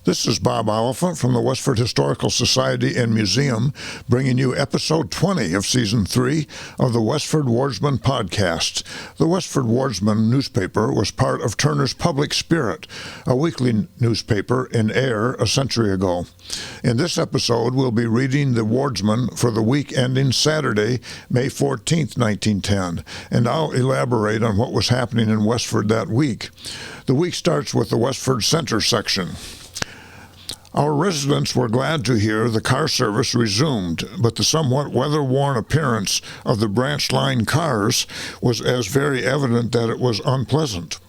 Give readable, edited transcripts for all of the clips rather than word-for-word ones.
This is Bob Oliphant from the Westford Historical Society and Museum, bringing you episode 20 of season 3 of the Westford Wardsman podcast. The Westford Wardsman newspaper was part of Turner's Public Spirit, a weekly newspaper in Ayer a century ago. In this episode, we'll be reading the Wardsman for the week ending Saturday, May 14th, 1910, and I'll elaborate on what was happening in Westford that week. The week starts with the Westford Center section. Our residents were glad to hear the car service resumed, but the somewhat weather-worn appearance of the branch line cars was as very evident that it was unpleasant.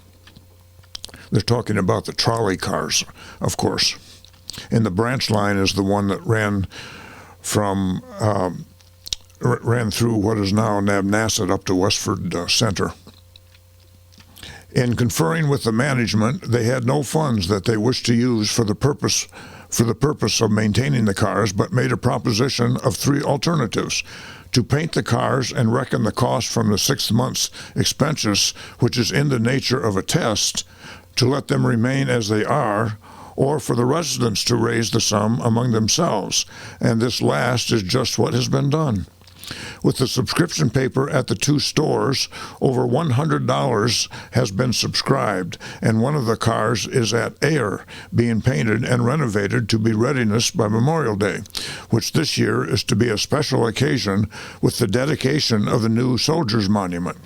They're talking about the trolley cars, of course. And the branch line is the one that ran through what is now Nabnasset up to Westford Center. In conferring with the management, they had no funds that they wished to use for the purpose of maintaining the cars, but made a proposition of 3 alternatives: to paint the cars and reckon the cost from the 6 months' expenses, which is in the nature of a test, to let them remain as they are, or for the residents to raise the sum among themselves, and this last is just what has been done. With the subscription paper at the 2 stores, over $100 has been subscribed, and one of the cars is at Ayer, being painted and renovated to be readiness by Memorial Day, which this year is to be a special occasion with the dedication of the new Soldiers Monument.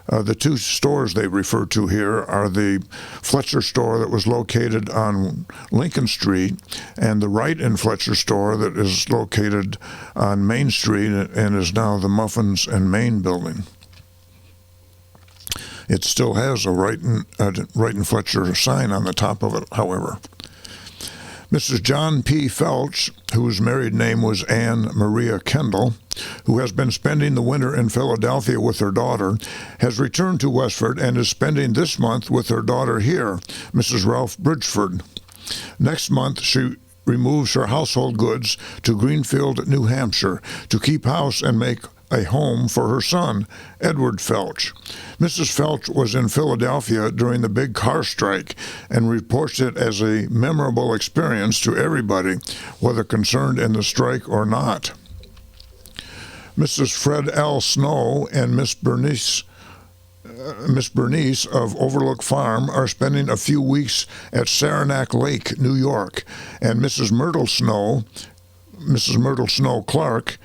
The 2 stores they refer to here are the Fletcher store that was located on Lincoln Street and the Wright and Fletcher store that is located on Main Street and is now the Muffins and Main building. It still has a Wright and Fletcher sign on the top of it, however. Mrs. John P. Felch, whose married name was Anne Maria Kendall, who has been spending the winter in Philadelphia with her daughter, has returned to Westford and is spending this month with her daughter here, Mrs. Ralph Bridgeford. Next month, she removes her household goods to Greenfield, New Hampshire, to keep house and make a home for her son, Edward Felch. Mrs. Felch was in Philadelphia during the big car strike and reports it as a memorable experience to everybody, whether concerned in the strike or not. Mrs. Fred L. Snow and Miss Bernice of Overlook Farm are spending a few weeks at Saranac Lake, New York, and Mrs. Myrtle Snow Clark,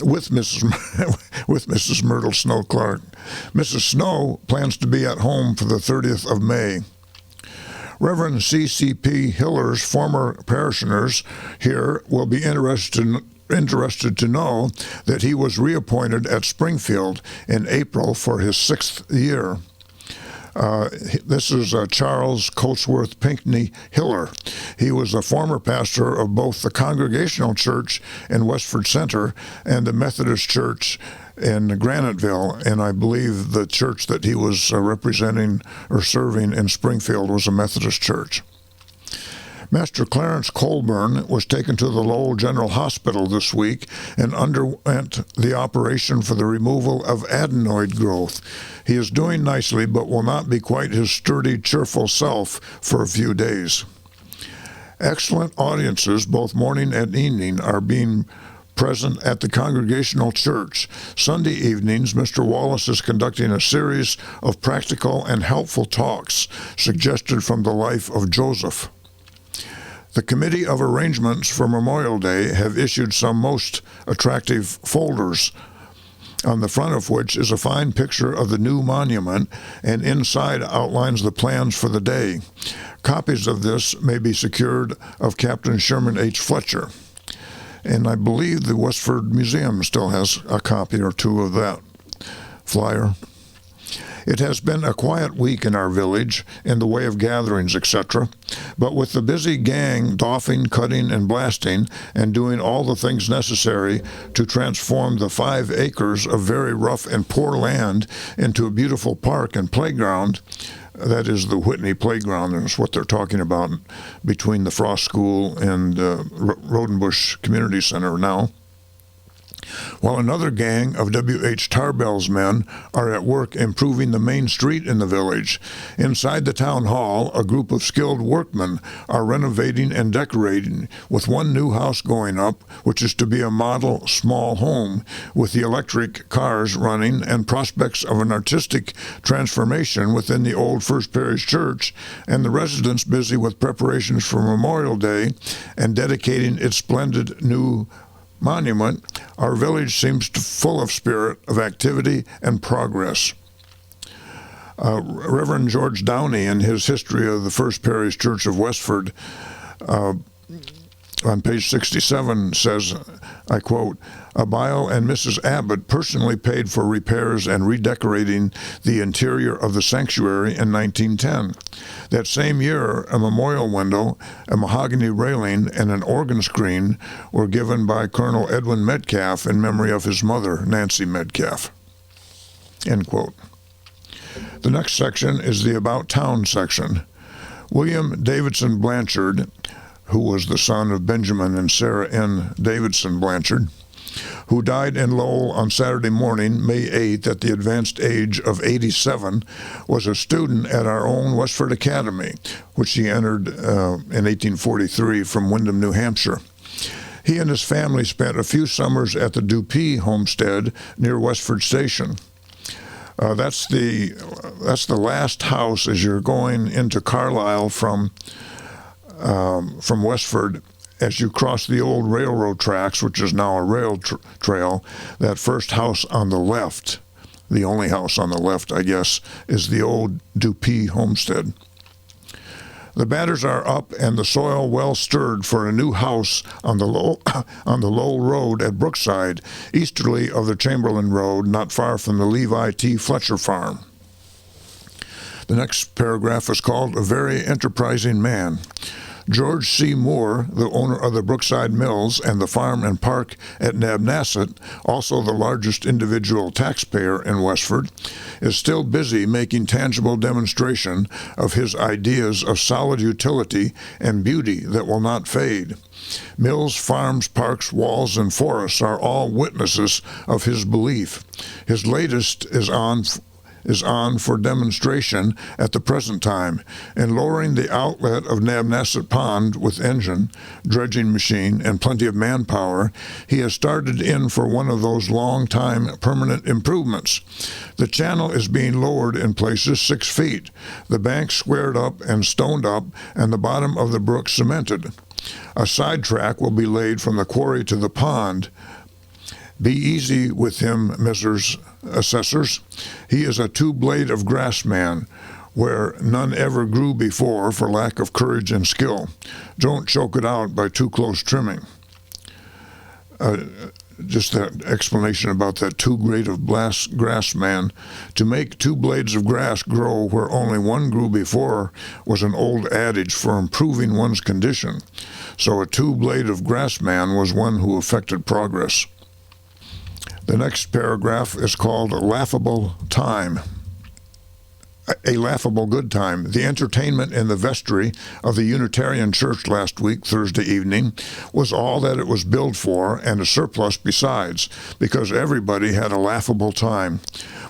with Mrs. Myrtle Snow Clark. Mrs. Snow plans to be at home for the 30th of May. Reverend C.C.P. Hiller's former parishioners here will be interested to know that he was reappointed at Springfield in April for his 6th year. This is Charles Coatsworth Pinckney Hiller. He was a former pastor of both the Congregational Church in Westford Center and the Methodist Church in Graniteville, and I believe the church that he was representing or serving in Springfield was a Methodist church. Master Clarence Colburn was taken to the Lowell General Hospital this week and underwent the operation for the removal of adenoid growth. He is doing nicely, but will not be quite his sturdy, cheerful self for a few days. Excellent audiences, both morning and evening, are being present at the Congregational Church. Sunday evenings, Mr. Wallace is conducting a series of practical and helpful talks suggested from the life of Joseph. The Committee of Arrangements for Memorial Day have issued some most attractive folders, on the front of which is a fine picture of the new monument, and inside outlines the plans for the day. Copies of this may be secured of Captain Sherman H. Fletcher. And I believe the Westford Museum still has a copy or 2 of that flyer. It has been a quiet week in our village in the way of gatherings, etc., but with the busy gang doffing, cutting, and blasting, and doing all the things necessary to transform the 5 acres of very rough and poor land into a beautiful park and playground, that is the Whitney Playground, and it's what they're talking about between the Frost School and Rodenbush Community Center now. while another gang of W.H. Tarbell's men are at work improving the main street in the village. Inside the town hall, a group of skilled workmen are renovating and decorating, with one new house going up, which is to be a model small home, with the electric cars running and prospects of an artistic transformation within the old First Parish Church, and the residents busy with preparations for Memorial Day and dedicating its splendid new monument. Our village seems full of spirit of activity and progress. Reverend George Downey, in his History of the First Parish Church of Westford, on page 67 says, I quote, Abile and Mrs. Abbott personally paid for repairs and redecorating the interior of the sanctuary in 1910. That same year, a memorial window, a mahogany railing, and an organ screen were given by Colonel Edwin Metcalf in memory of his mother, Nancy Metcalf. End quote. The next section is the About Town section. William Davidson Blanchard, who was the son of Benjamin and Sarah N. Davidson Blanchard, who died in Lowell on Saturday morning, May 8th, at the advanced age of 87, was a student at our own Westford Academy, which he entered in 1843 from Windham, New Hampshire. He and his family spent a few summers at the Dupee homestead near Westford Station. That's the last house as you're going into Carlisle from Westford. As you cross the old railroad tracks, which is now a rail trail, that first house on the left, the only house on the left, I guess, is the old Dupee homestead. The batters are up and the soil well stirred for a new house on the Lowell Road at Brookside, easterly of the Chamberlain Road, not far from the Levi T. Fletcher farm. The next paragraph is called A Very Enterprising Man. George C. Moore, the owner of the Brookside Mills and the farm and park at Nabnasset, also the largest individual taxpayer in Westford, is still busy making tangible demonstration of his ideas of solid utility and beauty that will not fade. Mills, farms, parks, walls, and forests are all witnesses of his belief. His latest is on for demonstration at the present time. In lowering the outlet of Nabnasset Pond with engine, dredging machine, and plenty of manpower, he has started in for one of those long-time permanent improvements. The channel is being lowered in places 6 feet, the bank squared up and stoned up, and the bottom of the brook cemented. A side track will be laid from the quarry to the pond. Be easy with him, Messrs. Assessors. He is a two-blade of grass man, where none ever grew before for lack of courage and skill. Don't choke it out by too close trimming. Just that explanation about that two-blade of grass man. To make 2 blades of grass grow where only one grew before was an old adage for improving one's condition. So a two-blade of grass man was one who effected progress. The next paragraph is called A Laughable Time. A laughable good time. The entertainment in the vestry of the Unitarian Church last week, Thursday evening, was all that it was billed for and a surplus besides, because everybody had a laughable time.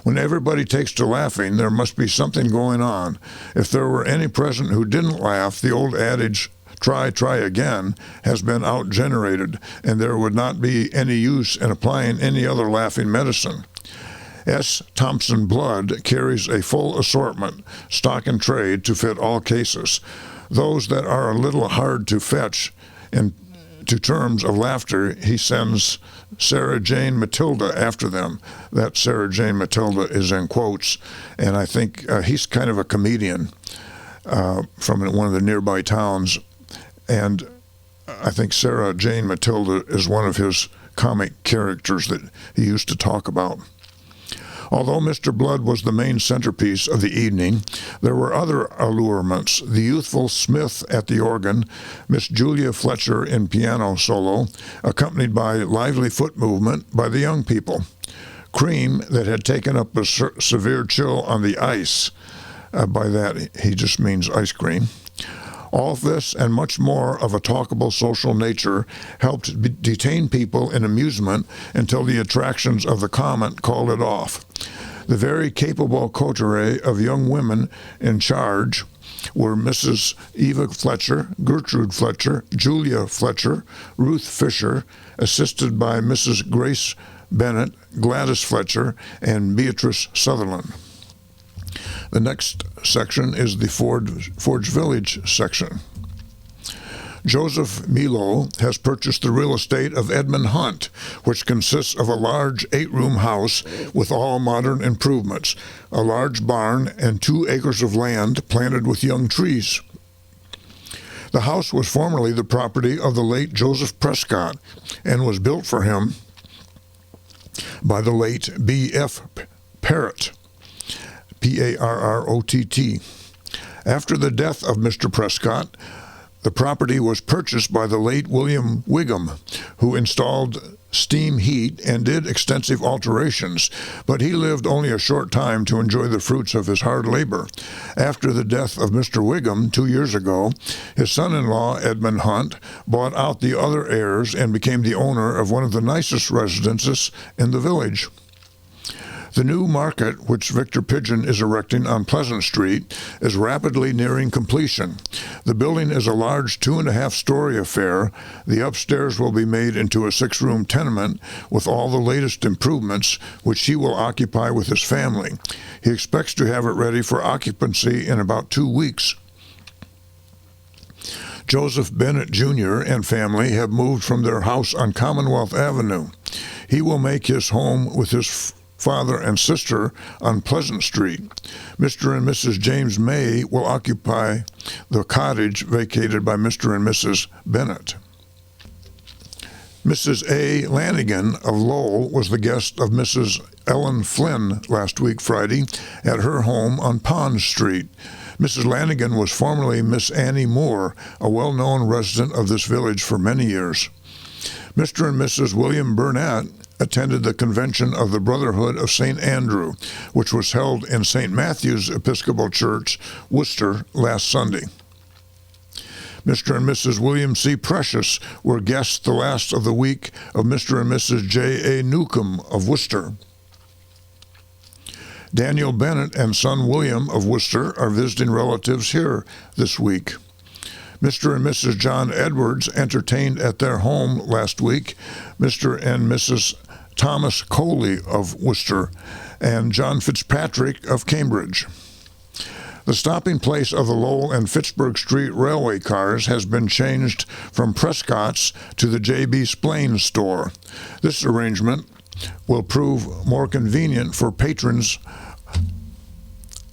When everybody takes to laughing, there must be something going on. If there were any present who didn't laugh, the old adage, try again, has been out-generated, and there would not be any use in applying any other laughing medicine. S. Thompson Blood carries a full assortment, stock and trade, to fit all cases. Those that are a little hard to fetch into terms of laughter, he sends Sarah Jane Matilda after them. That Sarah Jane Matilda is in quotes, and I think he's kind of a comedian from one of the nearby towns. And I think Sarah Jane Matilda is one of his comic characters that he used to talk about. Although Mr. Blood was the main centerpiece of the evening, there were other allurements. The youthful Smith at the organ, Miss Julia Fletcher in piano solo, accompanied by lively foot movement by the young people. Cream, that had taken up a severe chill on the ice. By that, he just means ice cream. All of this and much more of a talkable social nature helped detain people in amusement until the attractions of the Comet called it off. The very capable coterie of young women in charge were Mrs. Eva Fletcher, Gertrude Fletcher, Julia Fletcher, Ruth Fisher, assisted by Mrs. Grace Bennett, Gladys Fletcher, and Beatrice Sutherland. The next section is the Forge Village section. Joseph Milo has purchased the real estate of Edmund Hunt, which consists of a large 8-room house with all modern improvements, a large barn, and 2 acres of land planted with young trees. The house was formerly the property of the late Joseph Prescott and was built for him by the late B.F. Parrott, P-A-R-R-O-T-T. After the death of Mr. Prescott, the property was purchased by the late William Wigham, who installed steam heat and did extensive alterations, but he lived only a short time to enjoy the fruits of his hard labor. After the death of Mr. Wigham 2 years ago, his son-in-law, Edmund Hunt, bought out the other heirs and became the owner of one of the nicest residences in the village. The new market, which Victor Pigeon is erecting on Pleasant Street, is rapidly nearing completion. The building is a large 2.5-story affair. The upstairs will be made into a 6-room tenement with all the latest improvements, which he will occupy with his family. He expects to have it ready for occupancy in about 2 weeks. Joseph Bennett Jr. and family have moved from their house on Commonwealth Avenue. He will make his home with his father and sister on Pleasant Street. Mr. and Mrs. James May will occupy the cottage vacated by Mr. and Mrs. Bennett. Mrs. A. Lanigan of Lowell was the guest of Mrs. Ellen Flynn last week Friday at her home on Pond Street. Mrs. Lanigan was formerly Miss Annie Moore, a well-known resident of this village for many years. Mr. and Mrs. William Burnett attended the convention of the Brotherhood of St. Andrew, which was held in St. Matthew's Episcopal Church, Worcester, last Sunday. Mr. and Mrs. William C. Precious were guests the last of the week of Mr. and Mrs. J. A. Newcomb of Worcester. Daniel Bennett and son William of Worcester are visiting relatives here this week. Mr. and Mrs. John Edwards entertained at their home last week Mr. and Mrs. Thomas Coley of Worcester and John Fitzpatrick of Cambridge. The stopping place of the Lowell and Fitchburg Street railway cars has been changed from Prescott's to the J.B. Splain store. This arrangement will prove more convenient for patrons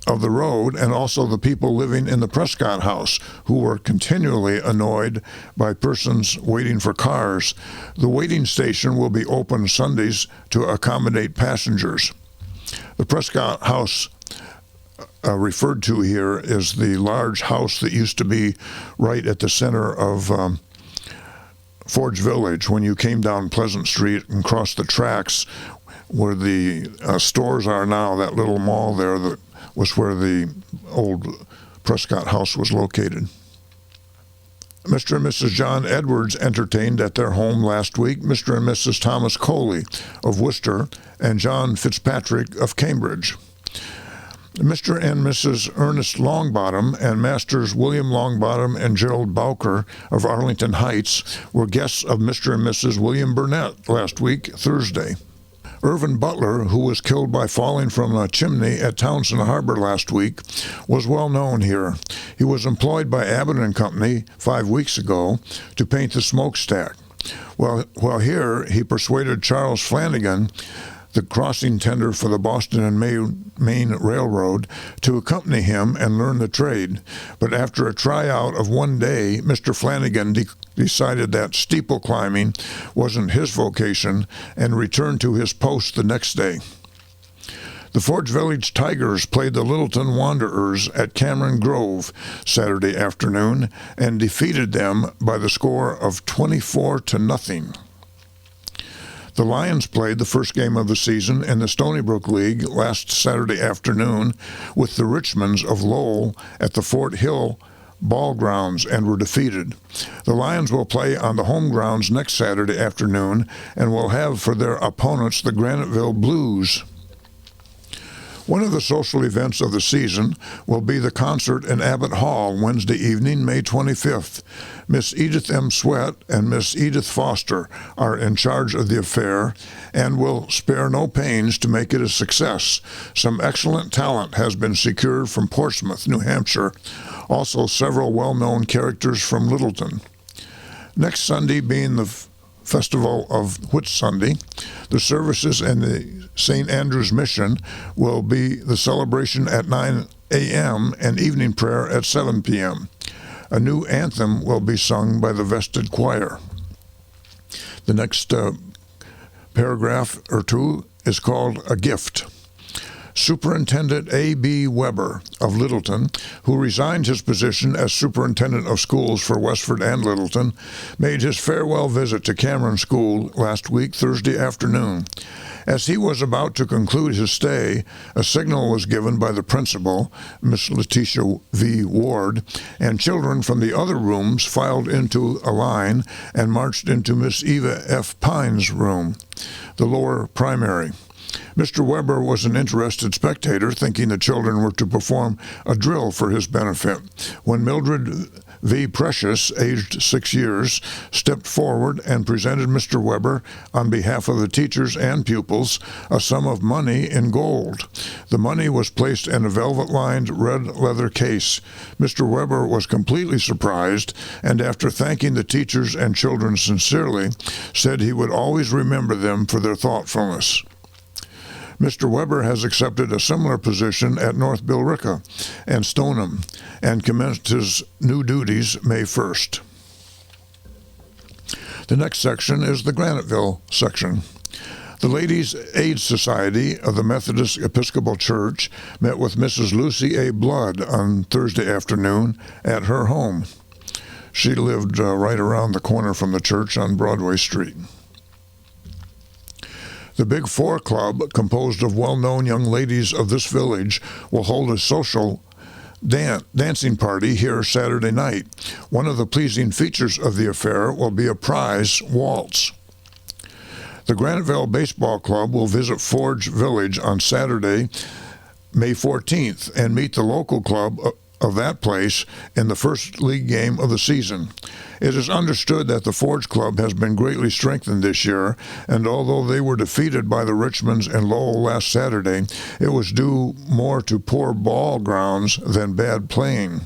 of the road and also the people living in the Prescott house, who were continually annoyed by persons waiting for cars. The waiting station will be open Sundays to accommodate passengers. The Prescott house referred to here is the large house that used to be right at the center of Forge Village when you came down Pleasant Street and crossed the tracks where the stores are now, that little mall there that was where the old Prescott house was located. Mr. and Mrs. John Edwards entertained at their home last week Mr. and Mrs. Thomas Coley of Worcester and John Fitzpatrick of Cambridge. Mr. and Mrs. Ernest Longbottom and Masters William Longbottom and Gerald Bowker of Arlington Heights were guests of Mr. and Mrs. William Burnett last week, Thursday. Irvin Butler, who was killed by falling from a chimney at Townsend Harbor last week, was well known here. He was employed by Abbott and Company 5 weeks ago to paint the smokestack. While here, he persuaded Charles Flanagan, the crossing tender for the Boston and Maine Railroad, to accompany him and learn the trade. But after a tryout of one day, Mr. Flanagan decided that steeple climbing wasn't his vocation and returned to his post the next day. The Forge Village Tigers played the Littleton Wanderers at Cameron Grove Saturday afternoon and defeated them by the score of 24-0. The Lions played the first game of the season in the Stony Brook League last Saturday afternoon with the Richmonds of Lowell at the Fort Hill ball grounds and were defeated. The Lions will play on the home grounds next Saturday afternoon and will have for their opponents the Graniteville Blues. One of the social events of the season will be the concert in Abbott Hall Wednesday evening, May 25th. Miss Edith M. Sweat and Miss Edith Foster are in charge of the affair and will spare no pains to make it a success. Some excellent talent has been secured from Portsmouth, New Hampshire, also several well-known characters from Littleton. Next Sunday being the Festival of Whitsunday, the services in the St. Andrew's Mission will be the celebration at 9 a.m. and evening prayer at 7 p.m. A new anthem will be sung by the vested choir. The next paragraph or two is called A Gift. Superintendent A.B. Weber of Littleton, who resigned his position as superintendent of schools for Westford and Littleton, made his farewell visit to Cameron School last week, Thursday afternoon. As he was about to conclude his stay, a signal was given by the principal, Miss Letitia V. Ward, and children from the other rooms filed into a line and marched into Miss Eva F. Pine's room, the lower primary. Mr. Weber was an interested spectator, thinking the children were to perform a drill for his benefit, when Mildred V. Precious, aged 6 years, stepped forward and presented Mr. Weber, on behalf of the teachers and pupils, a sum of money in gold. The money was placed in a velvet-lined red leather case. Mr. Weber was completely surprised, and after thanking the teachers and children sincerely, said he would always remember them for their thoughtfulness. Mr. Weber has accepted a similar position at North Billerica and Stoneham and commenced his new duties May 1st. The next section is the Graniteville section. The Ladies' Aid Society of the Methodist Episcopal Church met with Mrs. Lucy A. Blood on Thursday afternoon at her home. She lived right around the corner from the church on Broadway Street. The Big Four Club, composed of well-known young ladies of this village, will hold a social dancing party here Saturday night. One of the pleasing features of the affair will be a prize waltz. The Graniteville Baseball Club will visit Forge Village on Saturday, May 14th, and meet the local club of that place in the first league game of the season. It is understood that the Forge Club has been greatly strengthened this year, and although they were defeated by the Richmonds in Lowell last Saturday, it was due more to poor ball grounds than bad playing.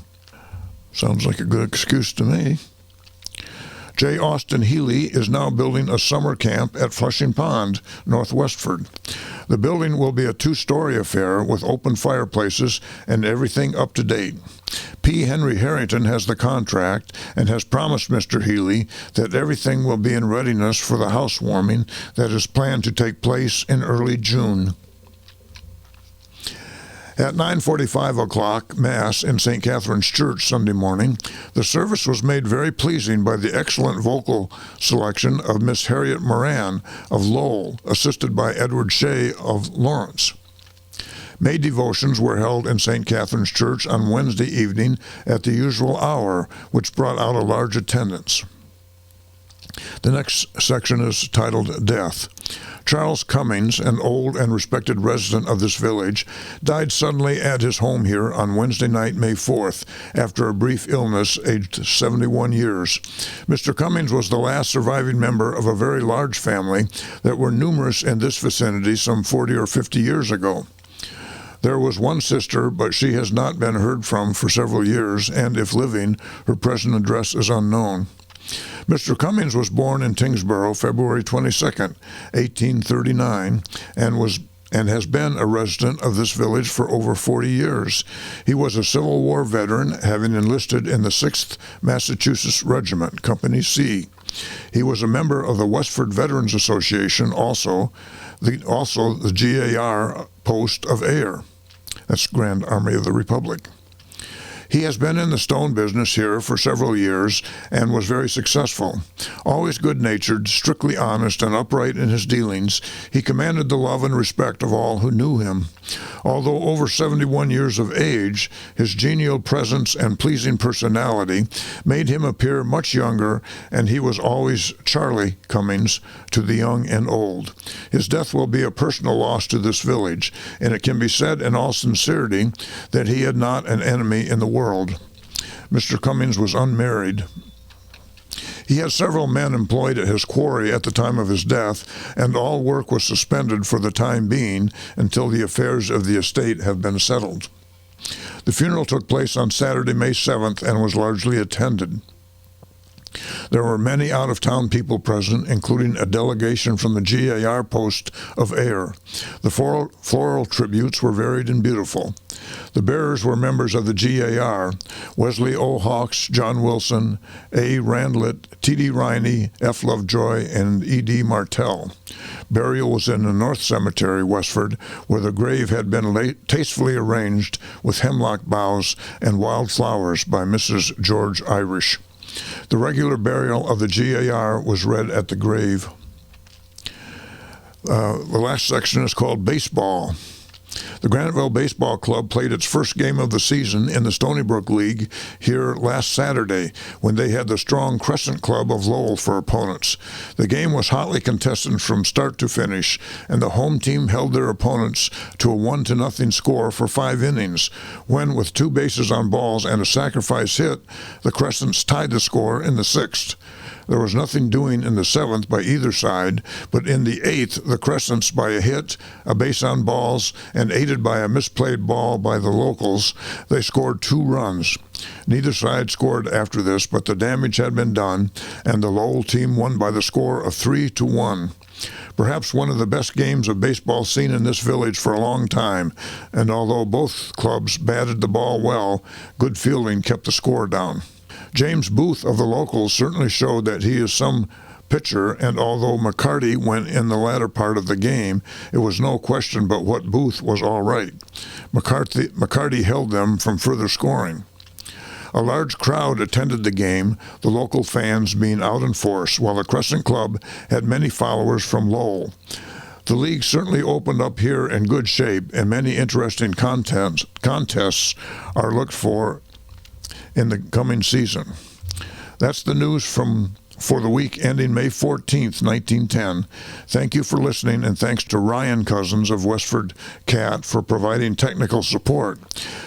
Sounds like a good excuse to me. J. Austin Healy is now building a summer camp at Flushing Pond, North Westford. The building will be a 2-story affair with open fireplaces and everything up to date. P. Henry Harrington has the contract and has promised Mr. Healy that everything will be in readiness for the housewarming that is planned to take place in early June. At 9:45 o'clock Mass in St. Catherine's Church Sunday morning, the service was made very pleasing by the excellent vocal selection of Miss Harriet Moran of Lowell, assisted by Edward Shea of Lawrence. May devotions were held in St. Catherine's Church on Wednesday evening at the usual hour, which brought out a large attendance. The next section is titled Death. Charles Cummings, an old and respected resident of this village, died suddenly at his home here on Wednesday night, May 4th, after a brief illness, aged 71 years. Mr. Cummings was the last surviving member of a very large family that were numerous in this vicinity some 40 or 50 years ago. There was one sister, but she has not been heard from for several years, and if living, her present address is unknown. Mr. Cummings was born in Tingsboro, February 22, 1839, and has been a resident of this village for over 40 years. He was a Civil War veteran, having enlisted in the 6th Massachusetts Regiment, Company C. He was a member of the Westford Veterans Association, also the GAR post of Ayer. That's Grand Army of the Republic. He has been in the stone business here for several years and was very successful. Always good-natured, strictly honest, and upright in his dealings, he commanded the love and respect of all who knew him. Although over 71 years of age, his genial presence and pleasing personality made him appear much younger, and he was always Charlie Cummings to the young and old. His death will be a personal loss to this village, and it can be said in all sincerity that he had not an enemy in the world. Mr. Cummings was unmarried. He had several men employed at his quarry at the time of his death, and all work was suspended for the time being until the affairs of the estate have been settled. The funeral took place on Saturday, May 7th, and was largely attended. There were many out-of-town people present, including a delegation from the GAR post of Ayer. The floral tributes were varied and beautiful. The bearers were members of the GAR: Wesley O. Hawks, John Wilson, A. Randlett, T.D. Riney, F. Lovejoy, and E.D. Martell. Burial was in the North Cemetery, Westford, where the grave had been tastefully arranged with hemlock boughs and wild flowers by Mrs. George Irish. The regular burial of the GAR was read at the grave. The last section is called Baseball. The Graniteville Baseball Club played its first game of the season in the Stony Brook League here last Saturday, when they had the strong Crescent Club of Lowell for opponents. The game was hotly contested from start to finish, and the home team held their opponents to a 1-0 score for 5 innings, when, with 2 bases on balls and a sacrifice hit, the Crescents tied the score in the 6th. There was nothing doing in the 7th by either side, but in the 8th, the Crescents, by a hit, a base on balls, and aided by a misplayed ball by the locals, they scored 2 runs. Neither side scored after this, but the damage had been done, and the Lowell team won by the score of 3-1. Perhaps one of the best games of baseball seen in this village for a long time, and although both clubs batted the ball well, good fielding kept the score down. James Booth of the locals certainly showed that he is some pitcher, and although McCarty went in the latter part of the game, it was no question but what Booth was all right. McCarty held them from further scoring. A large crowd attended the game, the local fans being out in force, while the Crescent Club had many followers from Lowell. The league certainly opened up here in good shape, and many interesting contests are looked for in the coming season. That's the news for the week ending May 14th, 1910. Thank you for listening, and thanks to Ryan Cousins of Westford Cat for providing technical support.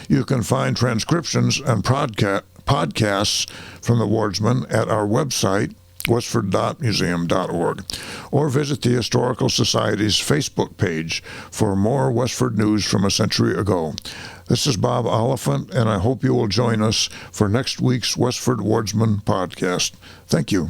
You can find transcriptions and podcasts from the Wardsman at our website, westford.museum.org, or visit the Historical Society's Facebook page for more Westford news from a century ago. This is Bob Oliphant, and I hope you will join us for next week's Westford Wardsman podcast. Thank you.